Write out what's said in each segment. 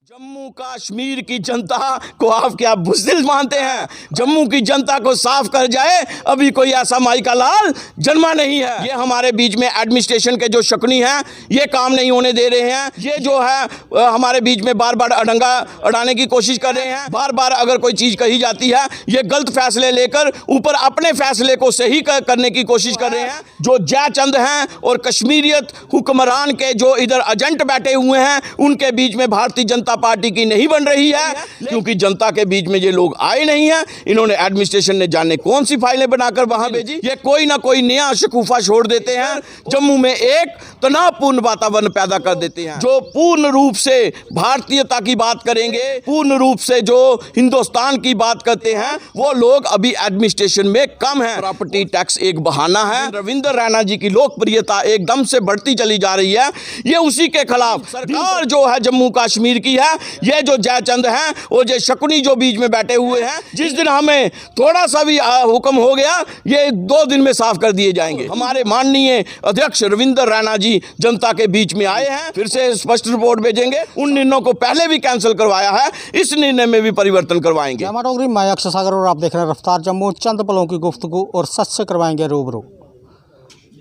जम्मू कश्मीर की जनता को आप क्या बुज़दिल मानते हैं? जम्मू की जनता को साफ कर जाए, अभी कोई ऐसा माई का लाल जन्मा नहीं है। ये हमारे बीच में एडमिनिस्ट्रेशन के जो शकुनी हैं, ये काम नहीं होने दे रहे हैं। ये जो है हमारे बीच में बार बार अड़ंगा अड़ाने की कोशिश कर रहे हैं। बार बार अगर कोई चीज़ कही जाती है, ये गलत फैसले लेकर ऊपर अपने फैसले को सही करने की कोशिश कर रहे हैं। जो जयचंद हैं और कश्मीरियत हुक्मरान के जो इधर एजेंट बैठे हुए हैं, उनके बीच में भारतीय जनता पार्टी की नहीं बन रही है, क्योंकि जनता के बीच में ये लोग आए नहीं हैं। इन्होंने एडमिनिस्ट्रेशन ने जाने कौन सी फाइलें बनाकर वहां भेजी। ये कोई ना कोई नया शकूफा छोड़ देते हैं, जम्मू में एक तनावपूर्ण वातावरण पैदा कर देते हैं। जो पूर्ण रूप से भारतीयता की बात करेंगे, पूर्ण रूप से जो हिंदुस्तान की बात करते हैं, वो लोग अभी एडमिनिस्ट्रेशन में कम है। प्रॉपर्टी टैक्स एक बहाना है। रविंद्र रैना जी की लोकप्रियता एकदम से बढ़ती चली जा रही है। ये उसी के खिलाफ सरकार जो है जम्मू कश्मीर की है। ये जो जयचंद हैं और ये शकुनी जो बीच में बैठे हुए हैं, जिस दिन हमें थोड़ा सा भी हुक्म हो गया, ये 2 दिन में साफ कर दिए जाएंगे। हमारे माननीय अध्यक्ष रविंद्र रैना जी जनता के बीच में आए हैं, फिर से स्पष्ट रिपोर्ट भेजेंगे। उन निर्णयों को पहले भी कैंसिल करवाया है, इस निर्णय में भी परिवर्तन करवाएंगे। मैं अक्षय सागर और आप देख रहे हैं रफ्तार जम्मू। चंद पलों की गुफ्तगू और सच से करवाएंगे रूबरू।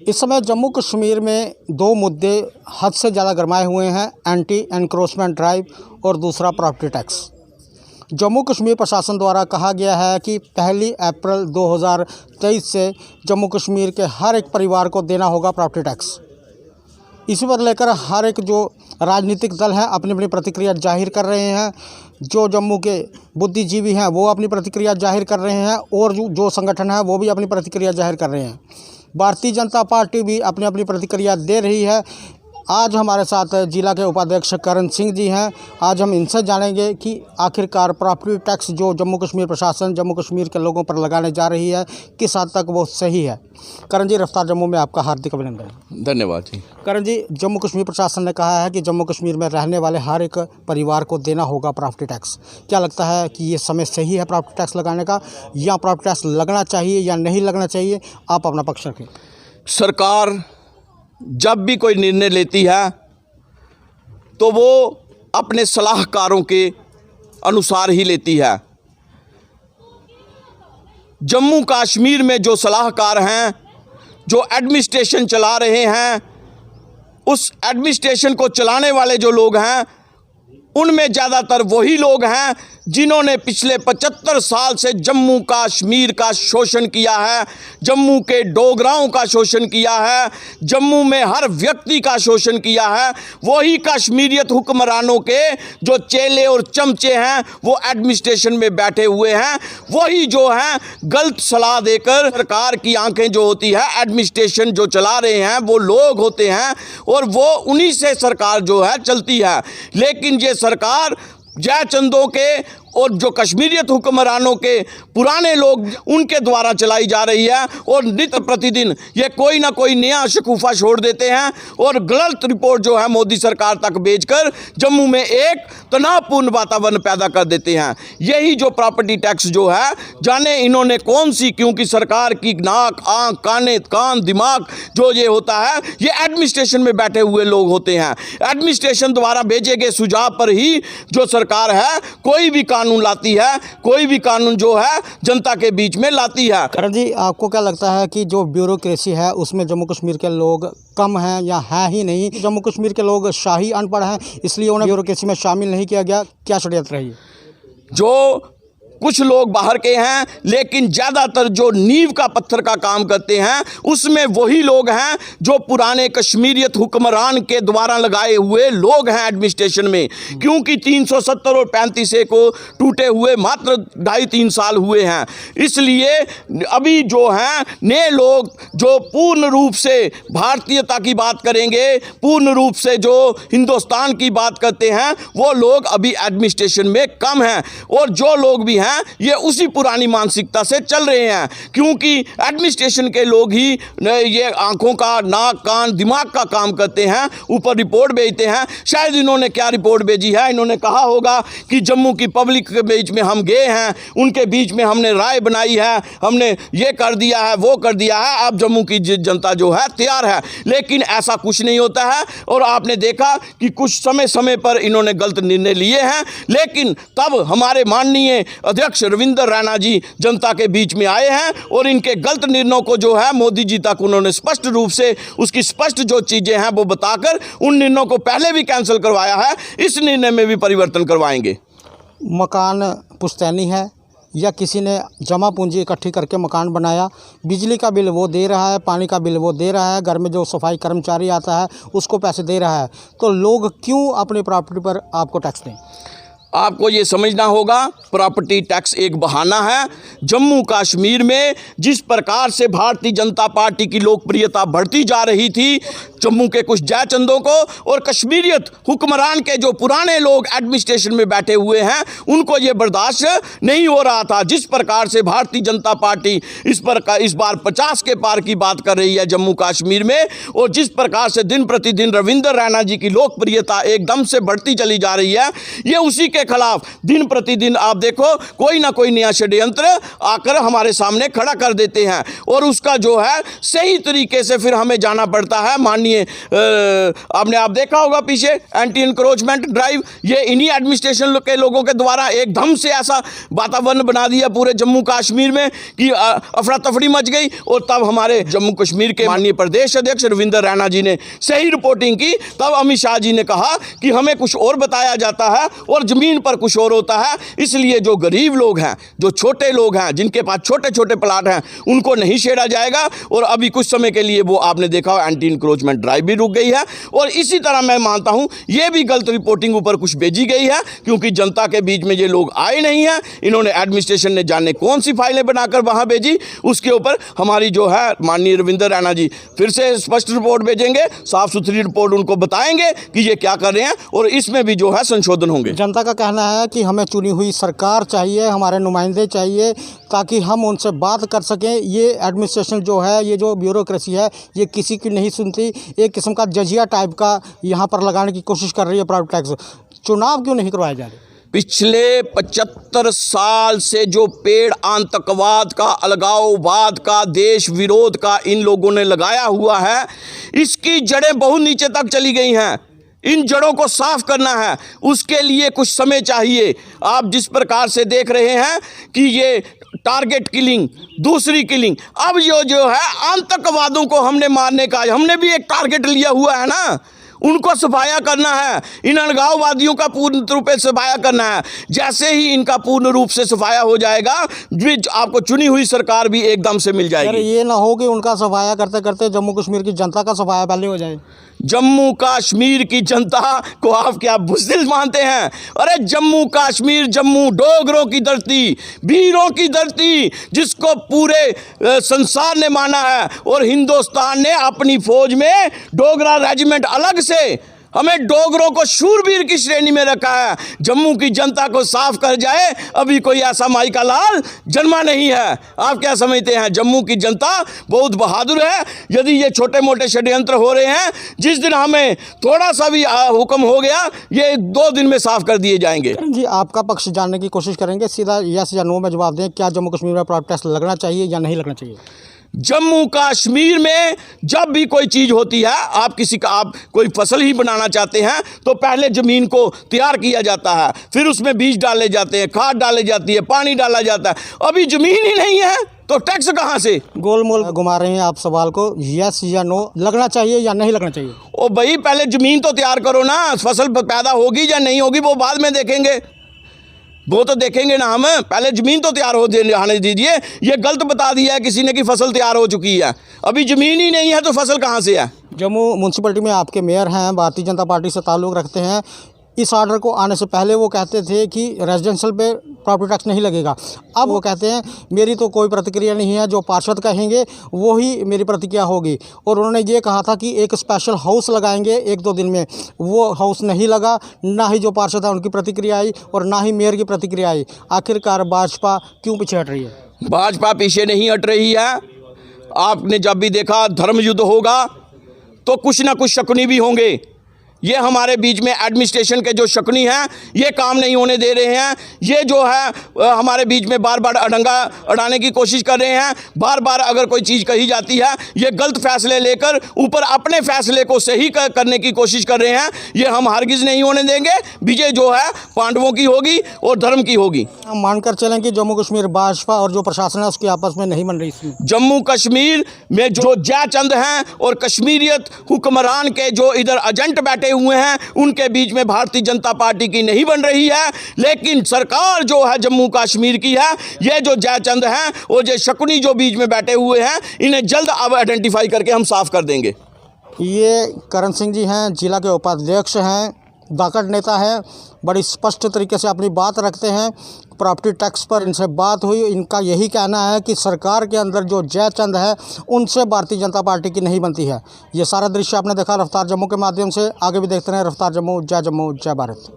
इस समय जम्मू कश्मीर में 2 मुद्दे हद से ज़्यादा गरमाए हुए हैं, एंटी एनक्रोचमेंट ड्राइव और दूसरा प्रॉपर्टी टैक्स। जम्मू कश्मीर प्रशासन द्वारा कहा गया है कि 1 अप्रैल 2023 से जम्मू कश्मीर के हर एक परिवार को देना होगा प्रॉपर्टी टैक्स। इसी पर लेकर हर एक जो राजनीतिक दल हैं अपनी अपनी प्रतिक्रिया जाहिर कर रहे हैं। जो जम्मू के बुद्धिजीवी हैं वो अपनी प्रतिक्रिया जाहिर कर रहे हैं और जो संगठन है वो भी अपनी प्रतिक्रिया जाहिर कर रहे हैं। भारतीय जनता पार्टी भी अपनी अपनी प्रतिक्रिया दे रही है। आज हमारे साथ जिला के उपाध्यक्ष करण सिंह जी हैं। आज हम इनसे जानेंगे कि आखिरकार प्रॉपर्टी टैक्स जो जम्मू कश्मीर प्रशासन जम्मू कश्मीर के लोगों पर लगाने जा रही है, किस हद तक वो सही है। करण जी, रफ्तार जम्मू में आपका हार्दिक अभिनंदन। धन्यवाद जी। करण जी, जम्मू कश्मीर प्रशासन ने कहा है कि जम्मू कश्मीर में रहने वाले हर एक परिवार को देना होगा प्रॉपर्टी टैक्स। क्या लगता है कि ये समय सही है प्रॉपर्टी टैक्स लगाने का, या प्रॉपर्टी टैक्स लगना चाहिए या नहीं लगना चाहिए? आप अपना पक्ष रखें। सरकार जब भी कोई निर्णय लेती है तो वो अपने सलाहकारों के अनुसार ही लेती है। जम्मू कश्मीर में जो सलाहकार हैं, जो एडमिनिस्ट्रेशन चला रहे हैं, उस एडमिनिस्ट्रेशन को चलाने वाले जो लोग हैं, उनमें ज़्यादातर वही लोग हैं जिन्होंने पिछले 75 साल से जम्मू कश्मीर का शोषण किया है, जम्मू के डोगराओं का शोषण किया है, जम्मू में हर व्यक्ति का शोषण किया है। वही कश्मीरियत हुक्मरानों के जो चेले और चमचे हैं वो एडमिनिस्ट्रेशन में बैठे हुए हैं। वही जो हैं गलत सलाह देकर सरकार की आंखें जो होती है, एडमिनिस्ट्रेशन जो चला रहे हैं वो लोग होते हैं और वो उन्हीं से सरकार जो है चलती है। लेकिन ये सरकार जयचंदों के और जो कश्मीरियत हुक्मरानों के पुराने लोग, उनके द्वारा चलाई जा रही है। और नित्य प्रतिदिन ये कोई ना कोई नया शकूफा छोड़ देते हैं और गलत रिपोर्ट जो है मोदी सरकार तक भेजकर जम्मू में एक तनावपूर्ण वातावरण पैदा कर देते हैं। यही जो प्रॉपर्टी टैक्स जो है, जाने इन्होंने कौन सी, क्योंकि सरकार की नाक, आँख, कान, दिमाग जो ये होता है, ये एडमिनिस्ट्रेशन में बैठे हुए लोग होते हैं। एडमिनिस्ट्रेशन द्वारा भेजे गए सुझाव पर ही जो सरकार है कोई भी कानून लाती है, कोई भी कानून जो है जनता के बीच में लाती है। करण जी, आपको क्या लगता है कि जो ब्यूरोक्रेसी है उसमें जम्मू कश्मीर के लोग कम हैं या हैं ही नहीं? जम्मू कश्मीर के लोग शाही अनपढ़ हैं, इसलिए उन्हें ब्यूरोक्रेसी में शामिल नहीं किया गया। क्या षड्यंत्र है? जो कुछ लोग बाहर के हैं, लेकिन ज़्यादातर जो नींव का पत्थर का काम करते हैं उसमें वही लोग हैं जो पुराने कश्मीरियत हुक्मरान के द्वारा लगाए हुए लोग हैं एडमिनिस्ट्रेशन में। क्योंकि 370 और 35 को टूटे हुए मात्र 2.5-3 साल हुए हैं। इसलिए अभी जो हैं नए लोग जो पूर्ण रूप से भारतीयता की बात करेंगे, पूर्ण रूप से जो हिंदुस्तान की बात करते हैं, वो लोग अभी एडमिनिस्ट्रेशन में कम हैं। और जो लोग भी हैं हैं ये उसी पुरानी मानसिकता से चल रहे हैं, क्योंकि एडमिनिस्ट्रेशन के लोग ही ये आंखों का, नाक, कान, दिमाग का काम करते हैं, ऊपर रिपोर्ट भेजते हैं। शायद इन्होंने क्या रिपोर्ट भेजी है, इन्होंने कहा होगा कि जम्मू की पब्लिक के बीच में हम गए हैं, उनके बीच में हमने राय बनाई है, हमने ये कर दिया है, वो कर दिया है, अब जम्मू की जनता जो है तैयार है। लेकिन ऐसा कुछ नहीं होता है। और आपने देखा कि कुछ समय समय पर इन्होंने गलत निर्णय लिए हैं, लेकिन तब हमारे माननीय अध्यक्ष रविंद्र रैना जी जनता के बीच में आए हैं और इनके गलत निर्णयों को जो है मोदी जी तक उन्होंने स्पष्ट रूप से उसकी स्पष्ट जो चीज़ें हैं वो बताकर उन निर्णयों को पहले भी कैंसिल करवाया है, इस निर्णय में भी परिवर्तन करवाएंगे। मकान पुश्तैनी है या किसी ने जमा पूंजी इकट्ठी करके मकान बनाया, बिजली का बिल वो दे रहा है, पानी का बिल वो दे रहा है, घर में जो सफाई कर्मचारी आता है उसको पैसे दे रहा है, तो लोग क्यों अपनी प्रॉपर्टी पर आपको टैक्स दें? आपको ये समझना होगा, प्रॉपर्टी टैक्स एक बहाना है। जम्मू कश्मीर में जिस प्रकार से भारतीय जनता पार्टी की लोकप्रियता बढ़ती जा रही थी, जम्मू के कुछ जयचंदों को और कश्मीरियत हुक्मरान के जो पुराने लोग एडमिनिस्ट्रेशन में बैठे हुए हैं उनको ये बर्दाश्त नहीं हो रहा था। जिस प्रकार से भारतीय जनता पार्टी इस बार 50 के पार की बात कर रही है जम्मू कश्मीर में, और जिस प्रकार से दिन प्रतिदिन रविंद्र रैना जी की लोकप्रियता एकदम से बढ़ती चली जा रही है, ये उसी के खिलाफ दिन प्रतिदिन आप देखो कोई ना कोई नया षड्यंत्र आकर हमारे सामने खड़ा कर देते हैं, और उसका जो है सही तरीके से फिर हमें जाना पड़ता है। माननीय आपने आप देखा होगा पीछे एंटी इंक्रोचमेंट ड्राइव, ये इन्हीं एडमिनिस्ट्रेशन के लोगों के द्वारा एकदम से ऐसा वातावरण बना दिया पूरे जम्मू कश्मीर में कि अफरा तफरी मच गई। और तब हमारे जम्मू कश्मीर के माननीय प्रदेश अध्यक्ष रविंद्र रैना जी ने सही रिपोर्टिंग की, तब अमित शाह जी ने कहा कि हमें कुछ और बताया जाता है और जमीन पर कुछ और होता है, इसलिए जो गरीब लोग हैं, जो छोटे लोग हैं, जिनके पास छोटे छोटे प्लाट हैं, उनको नहीं छेड़ा जाएगा। और अभी कुछ समय के लिए वो आपने देखा एंटी इंक्रोचमेंट ड्राइव भी रुक गई है। और इसी तरह मैं मानता हूं ये भी गलत रिपोर्टिंग ऊपर कुछ भेजी गई है, क्योंकि जनता के बीच में ये लोग आए नहीं हैं। इन्होंने एडमिनिस्ट्रेशन ने जाने कौन सी फाइलें बनाकर वहां भेजी, उसके ऊपर हमारी जो है माननीय रविंद्र रैना जी फिर से स्पष्ट रिपोर्ट भेजेंगे, साफ सुथरी रिपोर्ट उनको बताएंगे कि ये क्या कर रहे हैं, और इसमें भी जो है संशोधन होंगे। जनता का कहना है कि हमें चुनी हुई सरकार चाहिए, हमारे नुमाइंदे चाहिए, ताकि हम उनसे बात कर सकें। ये एडमिनिस्ट्रेशन जो है, ये जो ब्यूरोक्रेसी है, ये किसी की नहीं सुनती, एक किस्म का जजिया टाइप का यहाँ पर लगाने की कोशिश कर रही है प्रॉपर्टी टैक्स। चुनाव क्यों नहीं करवाए जा रहे? पिछले 75 साल से जो पेड़ आतंकवाद का, अलगाववाद का, देश विरोध का इन लोगों ने लगाया हुआ है, इसकी जड़ें बहुत नीचे तक चली गई हैं। इन जड़ों को साफ करना है, उसके लिए कुछ समय चाहिए। आप जिस प्रकार से देख रहे हैं कि ये टारगेट किलिंग, दूसरी किलिंग, अब जो है आतंकवादों को हमने मारने का, हमने भी एक टारगेट लिया हुआ है ना, उनको सफाया करना है। इन अलगाववादियों का पूर्ण रूप से सफाया करना है। जैसे ही इनका पूर्ण रूप से सफाया हो जाएगा, आपको चुनी हुई सरकार भी एकदम से मिल जाएगी। ये ना हो कि उनका सफाया करते करते जम्मू कश्मीर की जनता का सफाया पहले हो जाए। जम्मू कश्मीर की जनता को आप क्या बुज़दिल मानते हैं? अरे जम्मू कश्मीर, जम्मू डोगरों की धरती, वीरों की धरती, जिसको पूरे संसार ने माना है, और हिंदुस्तान ने अपनी फौज में डोगरा रेजिमेंट अलग से हमें डोगरों को शूरवीर की श्रेणी में रखा है। जम्मू की जनता को साफ कर जाए, अभी कोई ऐसा माई का लाल जन्मा नहीं है। आप क्या समझते हैं? जम्मू की जनता बहुत बहादुर है। यदि ये छोटे मोटे षड्यंत्र हो रहे हैं, जिस दिन हमें थोड़ा सा भी हुक्म हो गया, ये 2 दिन में साफ कर दिए जाएंगे। जी, आपका पक्ष जानने की कोशिश करेंगे, सीधा यस या नो में जवाब दें। क्या जम्मू कश्मीर में प्रॉपर्टी टैक्स लगना चाहिए या नहीं लगना चाहिए? जम्मू कश्मीर में जब भी कोई चीज़ होती है, आप कोई फसल ही बनाना चाहते हैं, तो पहले ज़मीन को तैयार किया जाता है, फिर उसमें बीज डाले जाते हैं, खाद डाली जाती है, पानी डाला जाता है। अभी ज़मीन ही नहीं है तो टैक्स कहाँ से? गोलमोल घुमा रहे हैं आप सवाल को। यस या नो, लगना चाहिए या नहीं लगना चाहिए? ओ भाई, पहले ज़मीन तो तैयार करो ना। फसल पैदा होगी या नहीं होगी वो बाद में देखेंगे, वो तो देखेंगे ना हम। पहले ज़मीन तो तैयार हो जाने दीजिए। ये गलत बता दिया है किसी ने कि फसल तैयार हो चुकी है, अभी ज़मीन ही नहीं है तो फसल कहाँ से है? जम्मू म्यूनसिपलिटी में आपके मेयर हैं, भारतीय जनता पार्टी से ताल्लुक़ रखते हैं। इस ऑर्डर को आने से पहले वो कहते थे कि रेजिडेंशियल पे प्रॉपर्टी टैक्स नहीं लगेगा। अब वो कहते हैं मेरी तो कोई प्रतिक्रिया नहीं है, जो पार्षद कहेंगे वो ही मेरी प्रतिक्रिया होगी। और उन्होंने ये कहा था कि एक स्पेशल हाउस लगाएंगे 1-2 दिन में, वो हाउस नहीं लगा, ना ही जो पार्षद है उनकी प्रतिक्रिया आई और ना ही मेयर की प्रतिक्रिया आई। आखिरकार भाजपा क्यों पीछे हट रही है? भाजपा पीछे नहीं हट रही है। आपने जब भी देखा धर्म युद्ध होगा तो कुछ ना कुछ शकुनी भी होंगे। ये हमारे बीच में एडमिनिस्ट्रेशन के जो शकुनी हैं ये काम नहीं होने दे रहे हैं। ये जो है हमारे बीच में बार बार अड़ंगा अड़ाने की कोशिश कर रहे हैं। बार बार अगर कोई चीज़ कही जाती है ये गलत फैसले लेकर ऊपर अपने फैसले को सही करने की कोशिश कर रहे हैं। ये हम हरगिज़ नहीं होने देंगे। विजय जो है पांडवों की होगी और धर्म की होगी। हम मानकर चलें कि जम्मू कश्मीर भाजपा और जो प्रशासन है उसकी आपस में नहीं बन रही। इसमें जम्मू कश्मीर में जो जयचंद हैं और कश्मीरियत हुक्मरान के जो इधर एजेंट बैठे हुए हैं उनके बीच में भारतीय जनता पार्टी की नहीं बन रही है। लेकिन सरकार जो है जम्मू कश्मीर की है, ये जो जयचंद हैं और ये शकुनी जो बीच में बैठे हुए हैं इन्हें जल्द अब आइडेंटिफाई करके हम साफ कर देंगे। ये करण सिंह जी हैं, जिला के उपाध्यक्ष हैं, दाकड़ नेता हैं, बड़ी स्पष्ट तरीके से अपनी बात रखते हैं। प्रॉपर्टी टैक्स पर इनसे बात हुई, इनका यही कहना है कि सरकार के अंदर जो जयचंद है उनसे भारतीय जनता पार्टी की नहीं बनती है। ये सारा दृश्य आपने देखा रफ्तार जम्मू के माध्यम से। आगे भी देखते रहें रफ्तार जम्मू, जय भारत।